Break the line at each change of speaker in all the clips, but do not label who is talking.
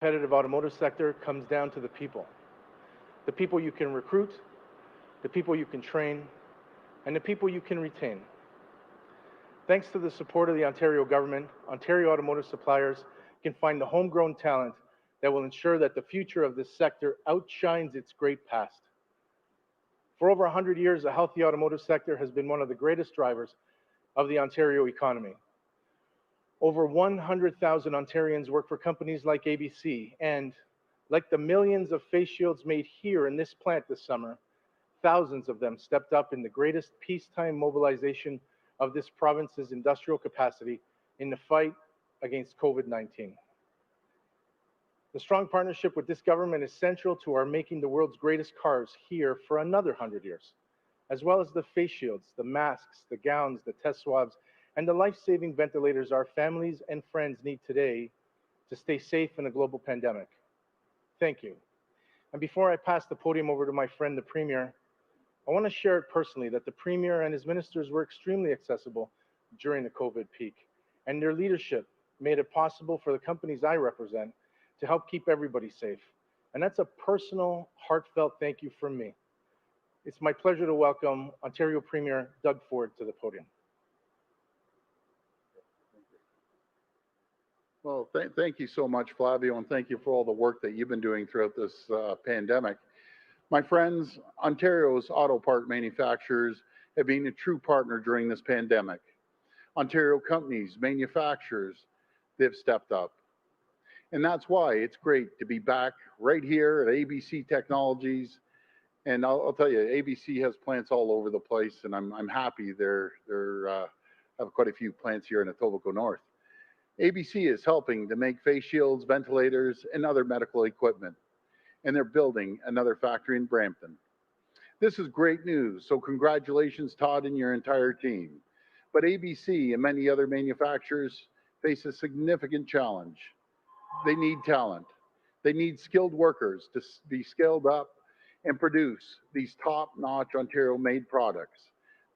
competitive automotive sector comes down to the people you can recruit, the people you can train, and the people you can retain. Thanks to the support of the Ontario government, Ontario automotive suppliers can find the homegrown talent that will ensure that the future of this sector outshines its great past. For over 100 years, the healthy automotive sector has been one of the greatest drivers of the Ontario economy. Over 100,000 Ontarians work for companies like ABC, and like the millions of face shields made here in this plant this summer, thousands of them stepped up in the greatest peacetime mobilization of this province's industrial capacity in the fight against COVID-19. The strong partnership with this government is central to our making the world's greatest cars here for another 100 years, as well as the face shields, the masks, the gowns, the test swabs, and the life-saving ventilators our families and friends need today to stay safe in a global pandemic. Thank you. And before I pass the podium over to my friend, the Premier, I want to share it personally that the Premier and his ministers were extremely accessible during the COVID peak, and their leadership made it possible for the companies I represent to help keep everybody safe. And that's a personal, heartfelt thank you from me. It's my pleasure to welcome Ontario Premier Doug Ford to the podium.
Well, thank you so much, Flavio, and thank you for all the work that you've been doing throughout this pandemic. My friends, Ontario's auto part manufacturers have been a true partner during this pandemic. Ontario companies, manufacturers, they've stepped up. And that's why it's great to be back right here at ABC Technologies. And I'll tell you, ABC has plants all over the place, and I'm happy they're have quite a few plants here in Etobicoke North. ABC is helping to make face shields, ventilators, and other medical equipment, and they're building another factory in Brampton. This is great news, so congratulations, Todd, and your entire team. But ABC and many other manufacturers face a significant challenge. They need talent. They need skilled workers to be scaled up and produce these top-notch Ontario-made products.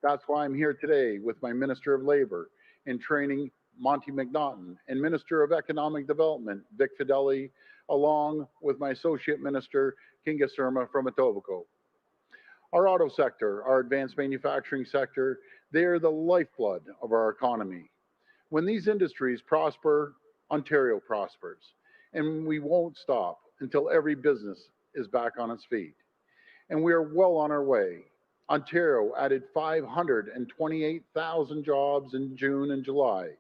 That's why I'm here today with my Minister of Labor and Training, Monte McNaughton, and Minister of Economic Development, Vic Fedeli, along with my Associate Minister, Kinga Surma from Etobicoke. Our auto sector, our advanced manufacturing sector, they are the lifeblood of our economy. When these industries prosper, Ontario prospers, and we won't stop until every business is back on its feet. And we are well on our way. Ontario added 528,000 jobs in June and July.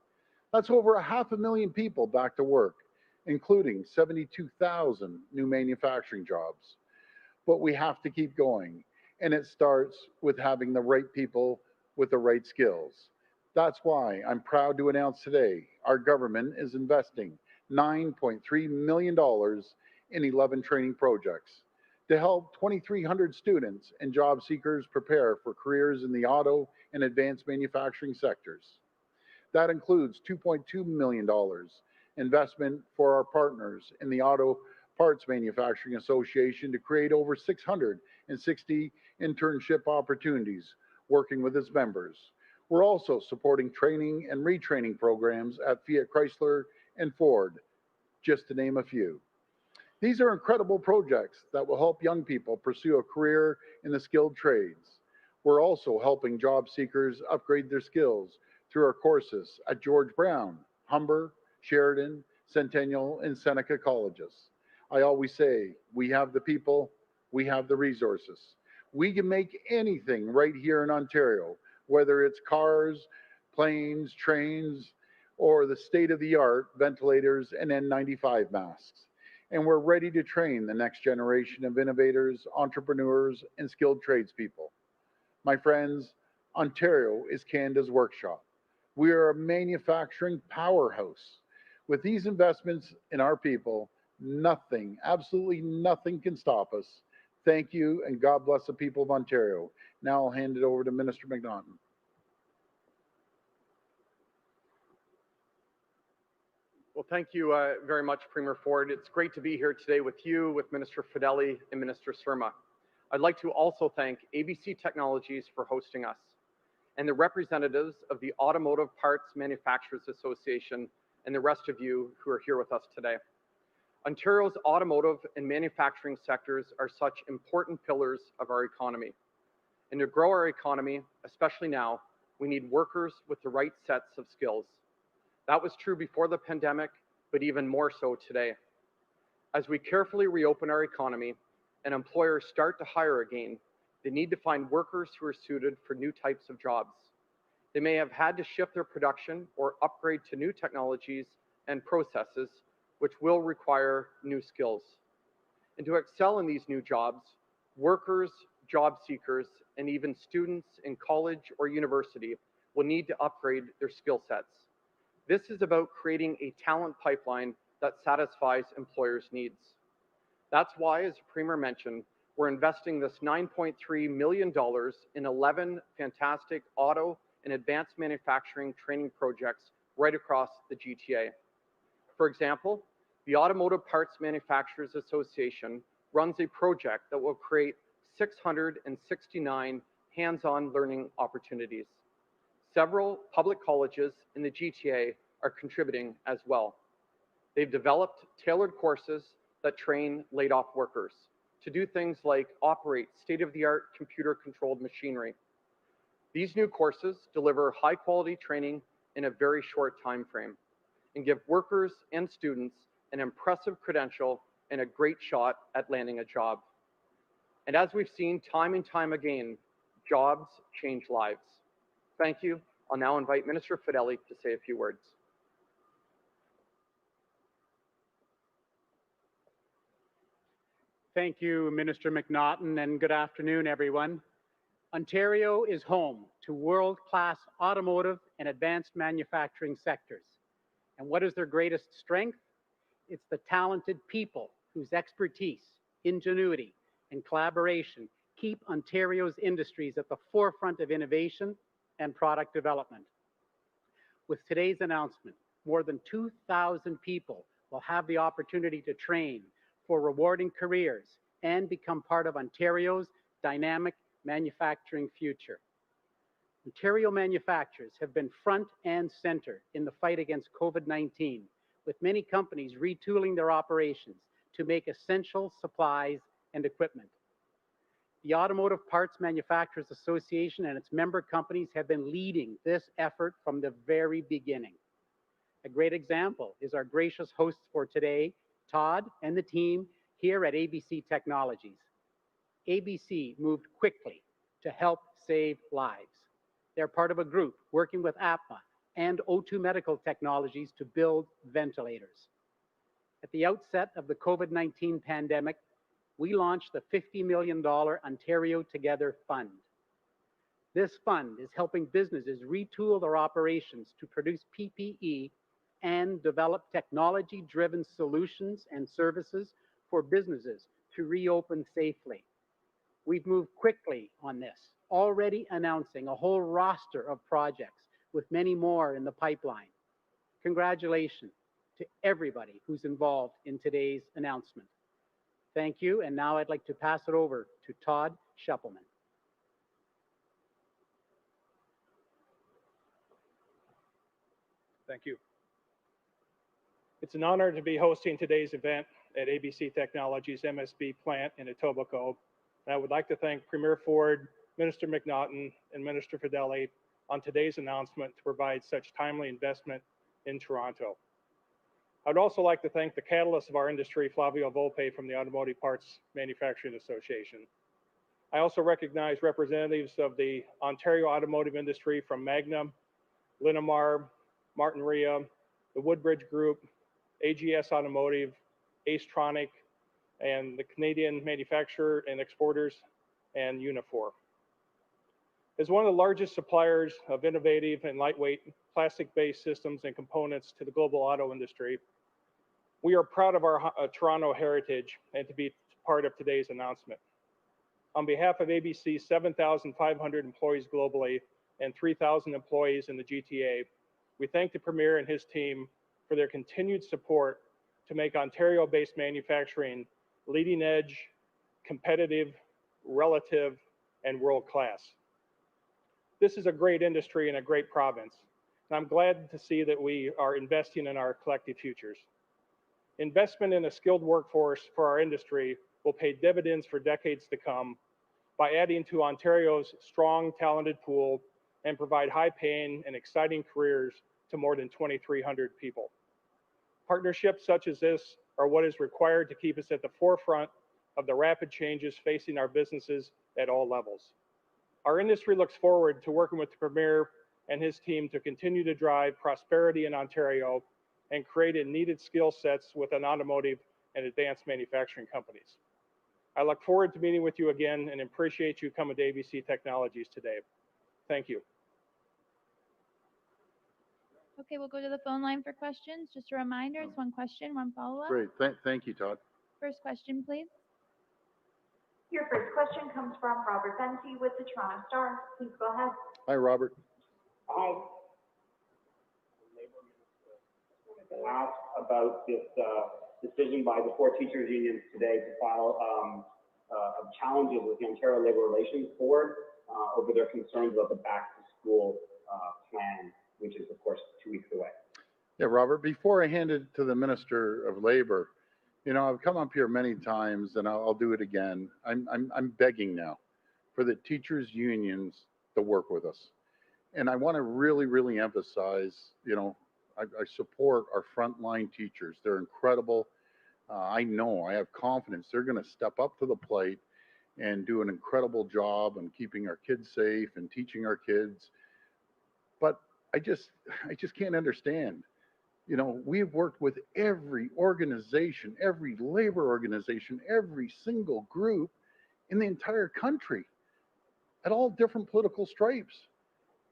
That's over 500,000 people back to work, including 72,000 new manufacturing jobs. But we have to keep going, and it starts with having the right people with the right skills. That's why I'm proud to announce today our government is investing $9.3 million in 11 training projects to help 2,300 students and job seekers prepare for careers in the auto and advanced manufacturing sectors. That includes $2.2 million investment for our partners in the Auto Parts Manufacturing Association to create over 660 internship opportunities working with its members. We're also supporting training and retraining programs at Fiat Chrysler and Ford, just to name a few. These are incredible projects that will help young people pursue a career in the skilled trades. We're also helping job seekers upgrade their skills through our courses at George Brown, Humber, Sheridan, Centennial, and Seneca colleges. I always say, we have the people, we have the resources. We can make anything right here in Ontario, whether it's cars, planes, trains, or the state-of-the-art ventilators and N95 masks. And we're ready to train the next generation of innovators, entrepreneurs, and skilled tradespeople. My friends, Ontario is Canada's workshop. We are a manufacturing powerhouse. With these investments in our people, nothing, absolutely nothing can stop us. Thank you, and God bless the people of Ontario. Now I'll hand it over to Minister McNaughton.
Well, thank you very much, Premier Ford. It's great to be here today with you, with Minister Fedeli and Minister Surma. I'd like to also thank ABC Technologies for hosting us and the representatives of the Automotive Parts Manufacturers Association and the rest of you who are here with us today. Ontario's automotive and manufacturing sectors are such important pillars of our economy. And to grow our economy, especially now, we need workers with the right sets of skills. That was true before the pandemic, but even more so today. As we carefully reopen our economy and employers start to hire again, they need to find workers who are suited for new types of jobs. They may have had to shift their production or upgrade to new technologies and processes, which will require new skills. And to excel in these new jobs, workers, job seekers, and even students in college or university will need to upgrade their skill sets. This is about creating a talent pipeline that satisfies employers' needs. That's why, as the Premier mentioned, we're investing this $9.3 million in 11 fantastic auto and advanced manufacturing training projects right across the GTA. For example, the Automotive Parts Manufacturers Association runs a project that will create 669 hands-on learning opportunities. Several public colleges in the GTA are contributing as well. They've developed tailored courses that train laid-off workers to do things like operate state-of-the-art computer-controlled machinery. These new courses deliver high-quality training in a very short time frame and give workers and students an impressive credential and a great shot at landing a job. And as we've seen time and time again, jobs change lives. Thank you. I'll now invite Minister Fedeli to say a few words.
Thank you, Minister McNaughton, and good afternoon, everyone. Ontario is home to world-class automotive and advanced manufacturing sectors. And what is their greatest strength? It's the talented people whose expertise, ingenuity, and collaboration keep Ontario's industries at the forefront of innovation and product development. With today's announcement, more than 2,000 people will have the opportunity to train for rewarding careers and become part of Ontario's dynamic manufacturing future. Ontario manufacturers have been front and center in the fight against COVID-19, with many companies retooling their operations to make essential supplies and equipment. The Automotive Parts Manufacturers Association and its member companies have been leading this effort from the very beginning. A great example is our gracious hosts for today, Todd and the team here at ABC Technologies. ABC moved quickly to help save lives. They're part of a group working with APMA and O2 Medical Technologies to build ventilators. At the outset of the COVID-19 pandemic, we launched the $50 million Ontario Together Fund. This fund is helping businesses retool their operations to produce PPE and develop technology-driven solutions and services for businesses to reopen safely. We've moved quickly on this, already announcing a whole roster of projects with many more in the pipeline. Congratulations to everybody who's involved in today's announcement. Thank you, and now I'd like to pass it over to Todd Scheppelman.
Thank you. It's an honor to be hosting today's event at ABC Technologies MSB plant in Etobicoke. And I would like to thank Premier Ford, Minister McNaughton, and Minister Fedeli on today's announcement to provide such timely investment in Toronto. I'd also like to thank the catalyst of our industry, Flavio Volpe from the Automotive Parts Manufacturing Association. I also recognize representatives of the Ontario automotive industry from Magna, Linamar, Martin Ria, the Woodbridge Group, AGS Automotive, Acetronic, and the Canadian manufacturer and exporters, and Unifor. As one of the largest suppliers of innovative and lightweight plastic-based systems and components to the global auto industry, we are proud of our Toronto heritage and to be part of today's announcement. On behalf of ABC's 7,500 employees globally and 3,000 employees in the GTA, we thank the Premier and his team for their continued support to make Ontario-based manufacturing leading edge, competitive, relative, and world-class. This is a great industry and a great province, and I'm glad to see that we are investing in our collective futures. Investment in a skilled workforce for our industry will pay dividends for decades to come by adding to Ontario's strong, talented pool and provide high-paying and exciting careers to more than 2,300 people. Partnerships such as this are what is required to keep us at the forefront of the rapid changes facing our businesses at all levels. Our industry looks forward to working with the Premier and his team to continue to drive prosperity in Ontario and create needed skill sets within automotive and advanced manufacturing companies. I look forward to meeting with you again and appreciate you coming to ABC Technologies today. Thank you.
Okay, we'll go to the phone line for questions. Just a reminder, it's one question, one follow-up.
Great. Thank you, Todd.
First question, please.
Your first question comes from Robert Benty with the Toronto Star. Please go ahead.
Hi, Robert.
Hi. To ask about this decision by the 4 teachers unions today to file challenges with the Ontario Labour Relations Board over their concerns about the back-to-school plan, which is, of course, 2 weeks away.
Yeah, Robert, before I hand it to the Minister of Labour, you know, I've come up here many times and I'll do it again. I'm begging now for the teachers unions to work with us. And I want to really emphasize, you know, I support our frontline teachers. They're incredible. I know, I have confidence they're going to step up to the plate and do an incredible job on keeping our kids safe and teaching our kids. But I just can't understand. You know, we've worked with every organization, every labor organization, every single group in the entire country at all different political stripes.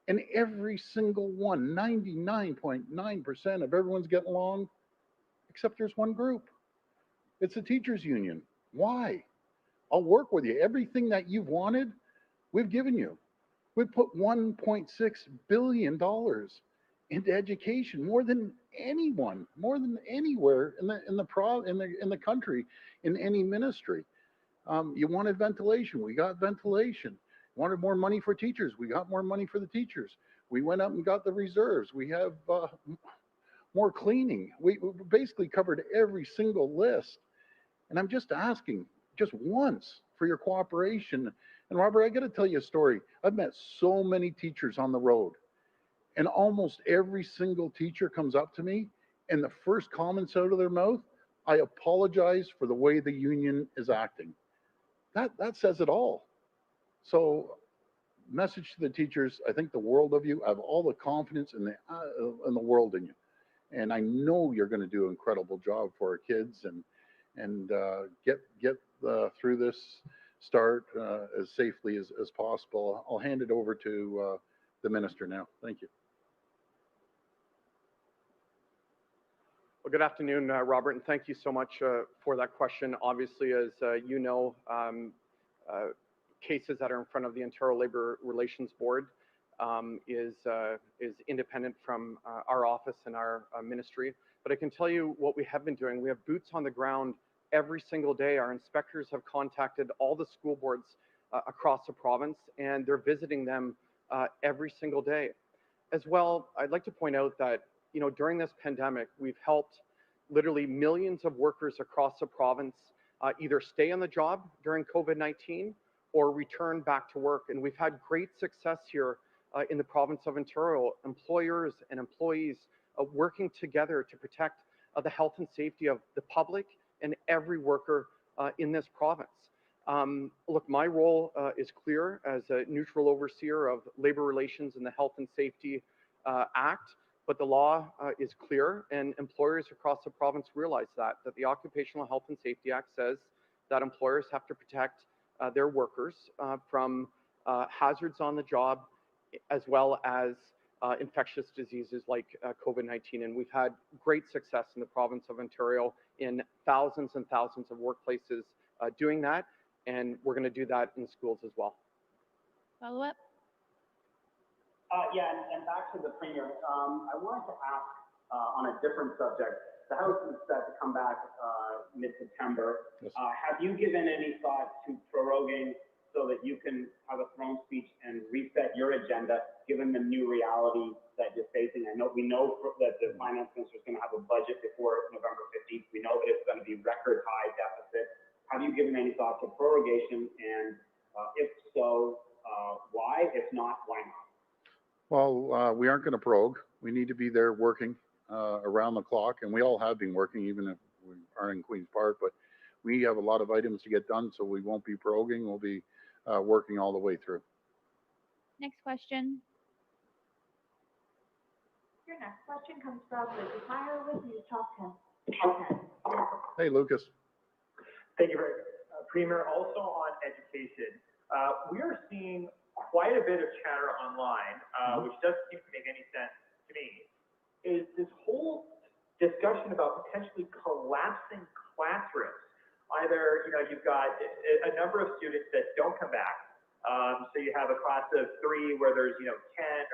And every single one, 99.9% of everyone's getting along, except there's one group. It's the teachers union. Why? I'll work with you. Everything that you've wanted, we've given you. We've put $1.6 billion into education, more than anyone, more than anywhere in the country, in any ministry. You wanted ventilation, we got ventilation. Wanted more money for teachers, we got more money for the teachers. We went up and got the reserves. We have more cleaning. We basically covered every single list. And I'm just asking, just once, for your cooperation. And Robert, I got to tell you a story. I've met so many teachers on the road, and almost every single teacher comes up to me, and the first comments out of their mouth, I apologize for the way the union is acting. That says it all. So, message to the teachers, I think the world of you. I have all the confidence in the world in you. And I know you're going to do an incredible job for our kids and get through this start as safely as possible. I'll hand it over to the minister now. Thank you.
Well, good afternoon, Robert, and thank you so much for that question. Obviously, as you know, cases that are in front of the Ontario Labour Relations Board is independent from our office and our ministry. But I can tell you what we have been doing. We have boots on the ground every single day. Our inspectors have contacted all the school boards across the province, and they're visiting them every single day. As well, I'd like to point out that, you know, during this pandemic, we've helped literally millions of workers across the province either stay on the job during COVID-19 or return back to work. And we've had great success here in the province of Ontario, employers and employees working together to protect the health and safety of the public and every worker in this province. Look, my role is clear as a neutral overseer of labor relations and the Health and Safety Act, but the law is clear, and employers across the province realize that the Occupational Health and Safety Act says that employers have to protect their workers from hazards on the job, as well as infectious diseases like COVID-19. And we've had great success in the province of Ontario in thousands and thousands of workplaces doing that. And we're going to do that in schools as well.
Follow up?
Yeah, and back to the Premier, I wanted to ask on a different subject. The House is set to come back mid-September.
Yes.
Have you given any thought to proroguing so that you can have a throne speech and reset your agenda, given the new reality that you're facing I know we know that the finance minister is going to have a budget before November 15th. We know that it's going to be record high deficit. Have you given any thought to prorogation? And if so, why? If not, why not?
Well, we aren't going to prorogue. We need to be there working around the clock, and we all have been working, even if we aren't in Queen's Park. But we have a lot of items to get done, so we won't be proroguing. We'll be working all the way through.
Next question.
Your next question comes from Lucas Meyer with News Talk 10.
Hey, Lucas.
Thank you very much. Premier, also on education, we are seeing quite a bit of chatter online, which doesn't seem to make any sense to me, is this whole discussion about potentially collapsing classrooms. Either, you've got a number of students that don't come back. So you have a class of 3 where there's, 10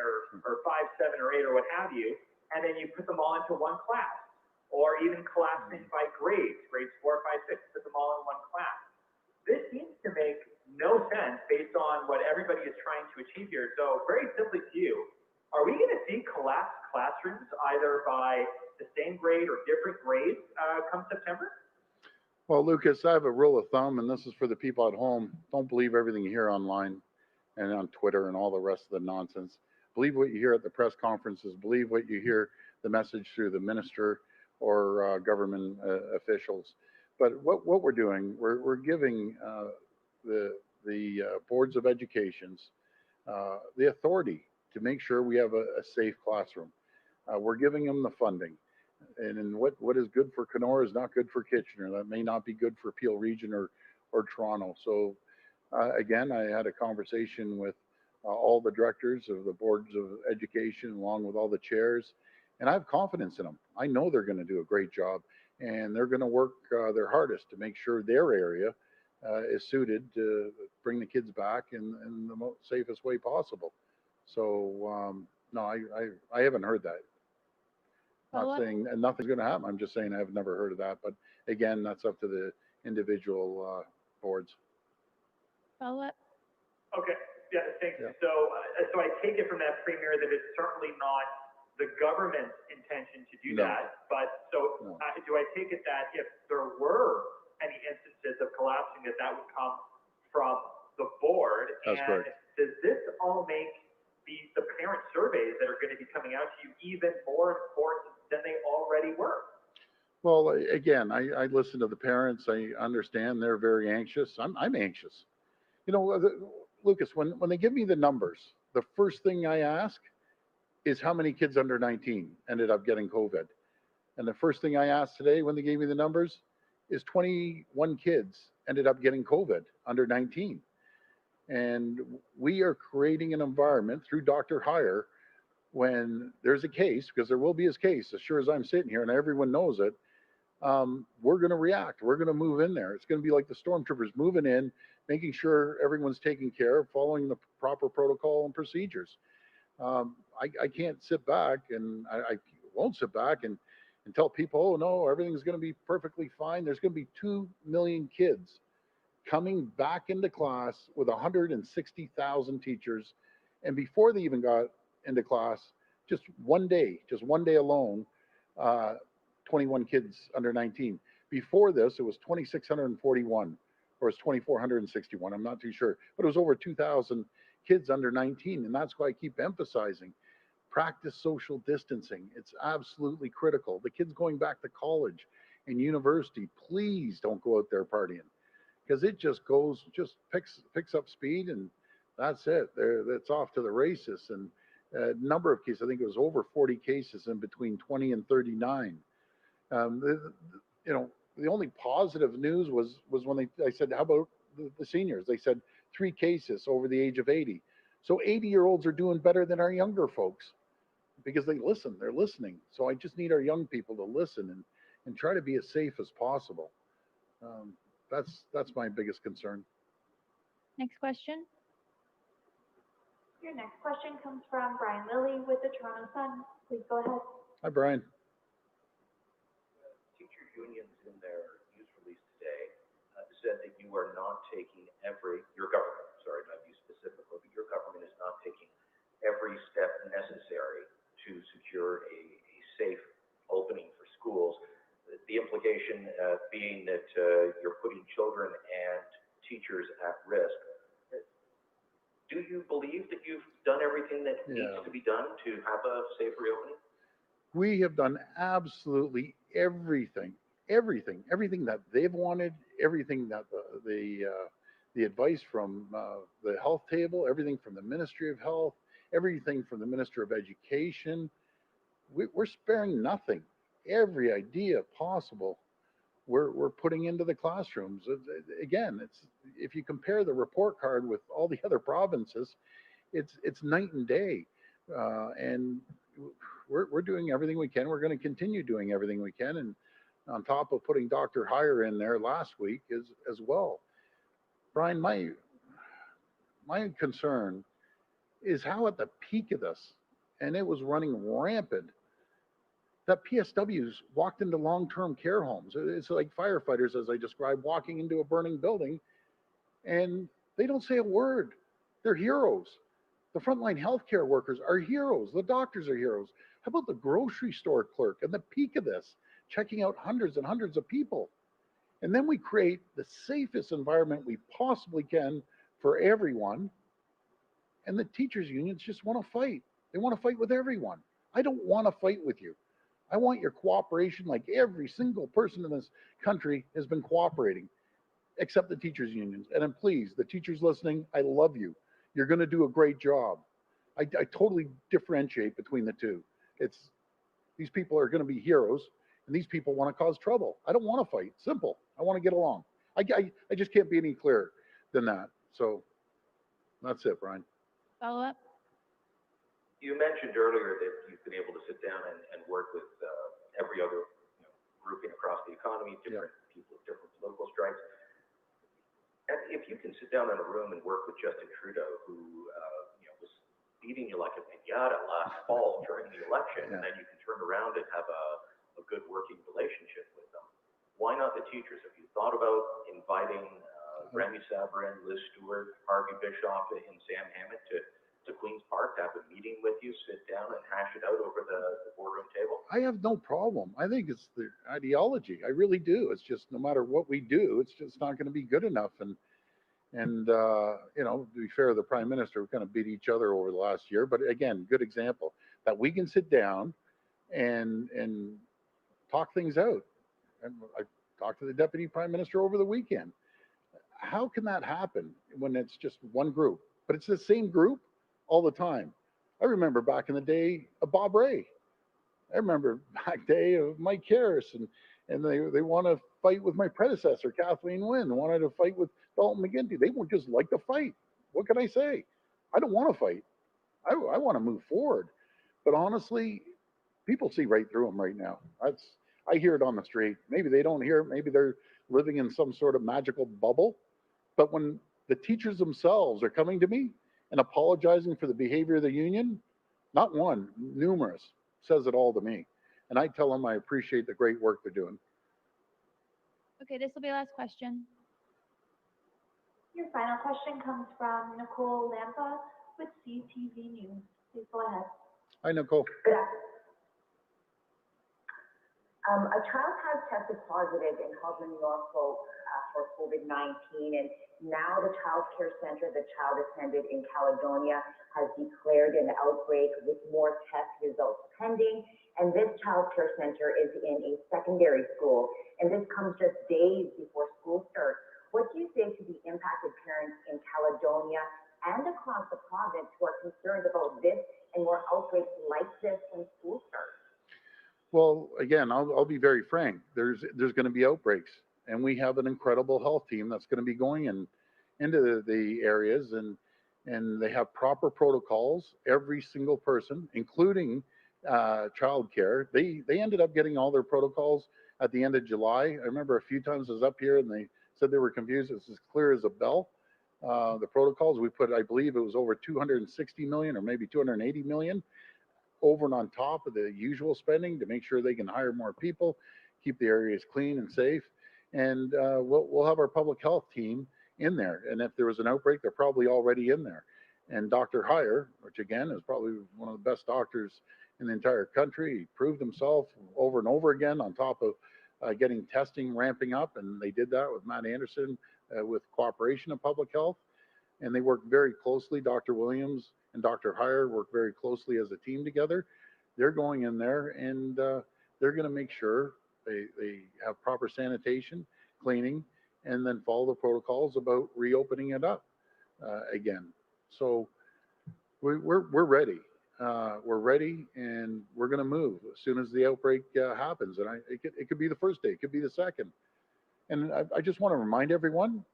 or 5, 7, or 8 or what have you, and then you put them all into one class. Or even collapsing by grades 4, 5, 6, put them all in one class. This seems to make no sense based on what everybody is trying to achieve here. So very simply to you, are we going to see collapsed classrooms either by the same grade or different grades come September?
Well, Lucas, I have a rule of thumb, and this is for the people at home. Don't believe everything you hear online and on Twitter and all the rest of the nonsense. Believe what you hear at the press conferences. Believe what you hear, the message through the minister or government officials. But what we're doing, we're giving the boards of educations the authority to make sure we have a safe classroom. We're giving them the funding. And what is good for Kenora is not good for Kitchener. That may not be good for Peel Region or Toronto. So again, I had a conversation with all the directors of the boards of education, along with all the chairs, and I have confidence in them. I know they're going to do a great job, and they're going to work their hardest to make sure their area is suited to bring the kids back in the most safest way possible. So no, I haven't heard that. Not saying nothing's going to happen. I'm just saying I've never heard of that. But again, that's up to the individual boards.
Follow up.
Okay. Yeah. Thank you.
Yeah.
So I take it from that, Premier, that it's certainly not the government's intention to do that. But do I take it that if there were any instances of collapsing, that would come from the board?
That's correct.
Does this all make the parent surveys that are going to be coming out to you even more important than they already were?
Well, again, I listen to the parents. I understand they're very anxious. I'm anxious. Lucas, when they give me the numbers, the first thing I ask is how many kids under 19 ended up getting COVID. And the first thing I asked today when they gave me the numbers is 21 kids ended up getting COVID under 19. And we are creating an environment through Dr. Heyer when there's a case, because there will be his case, as sure as I'm sitting here and everyone knows it, we're going to react. We're going to move in there. It's going to be like the stormtroopers moving in, making sure everyone's taken care of, following the proper protocol and procedures. I can't sit back, and I won't sit back and tell people, oh no, everything's going to be perfectly fine. There's going to be 2 million kids coming back into class with 160,000 teachers. And before they even got into class, just one day alone, 21 kids under 19. Before this, it was 2,641, or it's 2,461. I'm not too sure, but it was over 2,000 kids under 19. And that's why I keep emphasizing practice social distancing. It's absolutely critical. The kids going back to college and university, please don't go out there partying, because it just picks up speed, and that's it. It's off to the races. And a number of cases, I think it was over 40 cases in between 20 and 39. The only positive news was when I said, how about the seniors? They said 3 cases over the age of 80. So 80-year-olds are doing better than our younger folks because they listen. They're listening. So I just need our young people to listen and try to be as safe as possible. That's my biggest concern.
Next question.
Your next question comes from Brian Lilly with the Toronto Sun. Please go ahead.
Hi, Brian.
Teacher unions in their news release today said that you are not taking your government, sorry, not you specifically, but your government is not taking every step necessary to secure being that you're putting children and teachers at risk. Do you believe that you've done everything that needs to be done to have a safe reopening?
We have done absolutely everything that they've wanted, everything that the advice from the health table, everything from the Ministry of Health, everything from the Minister of Education. We're sparing nothing. Every idea possible we're putting into the classrooms. Again, it's, if you compare the report card with all the other provinces, it's night and day. And we're doing everything we can. We're going to continue doing everything we can. And on top of putting Dr. Heyer in there last week as well. Brian, my concern is how at the peak of this, and it was running rampant, that PSWs walked into long-term care homes. It's like firefighters, as I described, walking into a burning building, and they don't say a word. They're heroes. The frontline healthcare workers are heroes. The doctors are heroes. How about the grocery store clerk and the peak of this, checking out hundreds and hundreds of people? And then we create the safest environment we possibly can for everyone. And the teachers' unions just want to fight. They want to fight with everyone. I don't want to fight with you. I want your cooperation like every single person in this country has been cooperating, except the teachers' unions. And please, the teachers listening, I love you. You're going to do a great job. I totally differentiate between the two. It's, these people are going to be heroes, and these people want to cause trouble. I don't want to fight. Simple. I want to get along. I just can't be any clearer than that. So that's it, Brian.
Follow up?
You mentioned earlier that you've been able to sit down and work with every other grouping across the economy, different people, different political stripes. And if you can sit down in a room and work with Justin Trudeau, who was beating you like a pinata last fall during the election, and then you can turn around and have a good working relationship with them, why not the teachers? Have you thought about inviting Remy Sabrin, Liz Stewart, Harvey Bischoff, and Sam Hammett to Queen's Park to have a meeting with you, sit down and hash it out over the boardroom table?
I have no problem. I think it's the ideology. I really do. It's just no matter what we do, it's just not going to be good enough. And to be fair, the Prime Minister, we kind of beat each other over the last year. But again, good example that we can sit down and talk things out. And I talked to the Deputy Prime Minister over the weekend. How can that happen when it's just one group? But it's the same group all the time. I remember back in the day of Bob Ray. I remember back day of Mike Harris, and they want to fight with my predecessor, Kathleen Wynne. They wanted to fight with Dalton McGuinty. They would just like to fight. What can I say? I don't want to fight. I want to move forward. But honestly, people see right through them right now. I hear it on the street. Maybe they don't hear it. Maybe they're living in some sort of magical bubble. But when the teachers themselves are coming to me and apologizing for the behavior of the union, not one, numerous, says it all to me. And I tell them I appreciate the great work they're doing.
Okay, this will be the last question.
Your final question comes from Nicole Lampa with CTV News. Please go ahead.
Hi, Nicole.
Good afternoon. A child has tested positive in Halton, Norfolk for COVID-19, and now the child care center the child attended in Caledonia has declared an outbreak with more test results pending. And this child care center is in a secondary school, and this comes just days before school starts. What do you say to the impacted parents in Caledonia and across the province who are concerned about this and more outbreaks like this when school starts?
Well, again, I'll be very frank. There's going to be outbreaks, and we have an incredible health team that's going to be going into the areas, and they have proper protocols. Every single person, including childcare, they ended up getting all their protocols at the end of July. I remember a few times I was up here, and they said they were confused. It's as clear as a bell. The protocols we put, I believe it was over 260 million or maybe 280 million. Over and on top of the usual spending to make sure they can hire more people, keep the areas clean and safe. And we'll have our public health team in there. And if there was an outbreak, they're probably already in there. And Dr. Heyer, which again is probably one of the best doctors in the entire country, he proved himself over and over again on top of getting testing ramping up, and they did that with Matt Anderson with cooperation of public health. And they work very closely. Dr. Williams and Dr. Heyer work very closely as a team together. They're going in there and they're going to make sure they have proper sanitation, cleaning, and then follow the protocols about reopening it up again. So we're ready. We're ready, and we're going to move as soon as the outbreak happens. And it could be the first day, it could be the second. And I just want to remind everyone,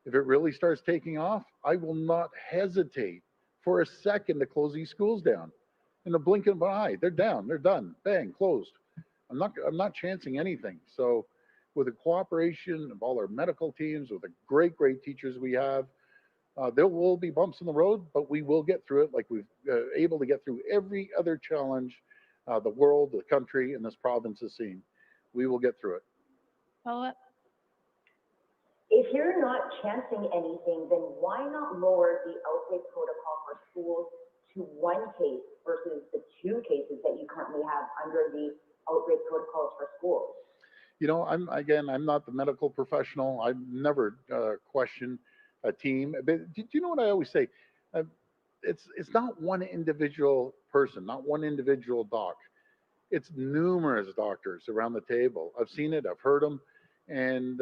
if it really starts taking off, I will not hesitate for a second to close these schools down. In the blink of an eye, they're down, they're done, bang, closed. I'm not chancing anything. So with the cooperation of all our medical teams, with the great teachers we have, there will be bumps in the road, but we will get through it like we've able to get through every other challenge the world, the country, and this province has seen. We will get through it.
Follow up.
If you're not chancing anything, then why not lower the outbreak protocol for schools to 1 case versus the 2 cases that you currently have under the outbreak protocols for schools?
You know, I'm not the medical professional. I've never questioned a team. But do you know what I always say? It's not one individual person, not one individual doc. It's numerous doctors around the table. I've seen it. I've heard them. And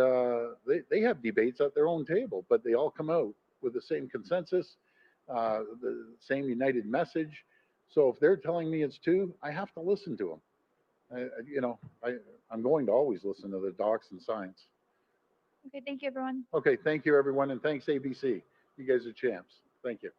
they have debates at their own table, but they all come out with the same consensus, the same united message. So if they're telling me it's 2, I have to listen to them. I'm going to always listen to the docs and science.
Okay, thank you, everyone.
Okay, thank you, everyone, and thanks, ABC. You guys are champs. Thank you.